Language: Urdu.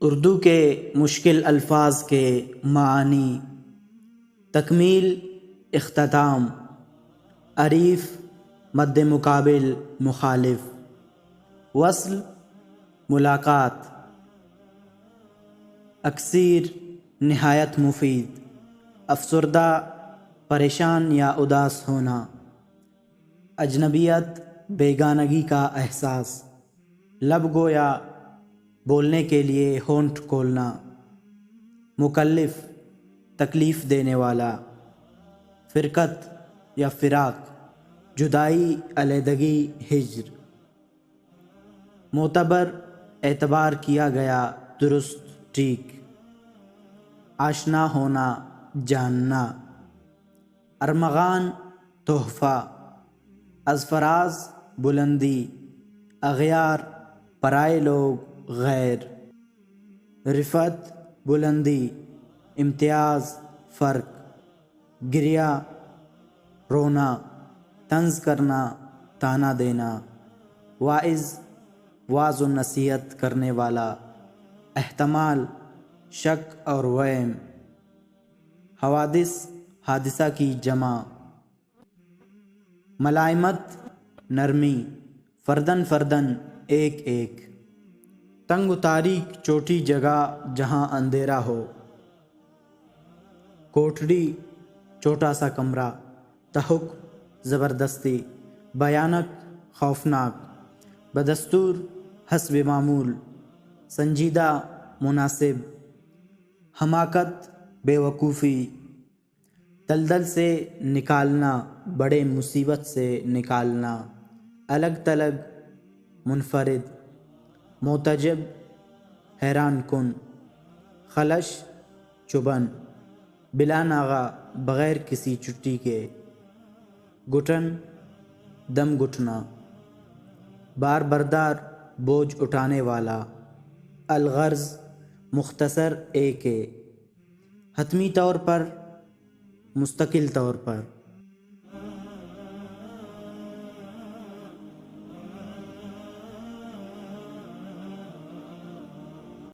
اردو کے مشکل الفاظ کے معانی، تکمیل، اختتام، عریف، مد مقابل، مخالف، وصل، ملاقات، اکثیر، نہایت مفید، افسردہ، پریشان یا اداس ہونا، اجنبیت، بیگانگی کا احساس، لب گویا، بولنے کے لیے ہونٹ کھولنا، مکلف، تکلیف دینے والا، فرقت یا فراق، جدائی، علیحدگی، ہجر، معتبر، اعتبار کیا گیا، درست، ٹھیک، آشنا ہونا، جاننا، ارمغان، تحفہ، از فراز، بلندی، اغیار، پرائے لوگ، غیر، رفعت، بلندی، امتیاز، فرق، گریہ، رونا، طنز کرنا، طعنہ دینا، واعظ، واعظ و نصیحت کرنے والا، احتمال، شک اور وہم، حوادث، حادثہ کی جمع، ملائمت، نرمی، فردن فردن، ایک ایک، تنگ و تاریک چوٹی جگہ جہاں اندھیرا ہو، کوٹڑی، چھوٹا سا کمرہ، تحق، زبردستی، بھیانک، خوفناک، بدستور، حسب معمول، سنجیدہ، مناسب، حماقت، بے وقوفی، دلدل سے نکالنا، بڑے مصیبت سے نکالنا، الگ تلگ، منفرد، معتجب، حیران کن، خلش، چبھن، بلا ناغہ، بغیر کسی چھٹی کے، گھٹن، دم گھٹنا، بار بردار، بوجھ اٹھانے والا، الغرض، مختصر، ایک، حتمی طور پر، مستقل طور پر۔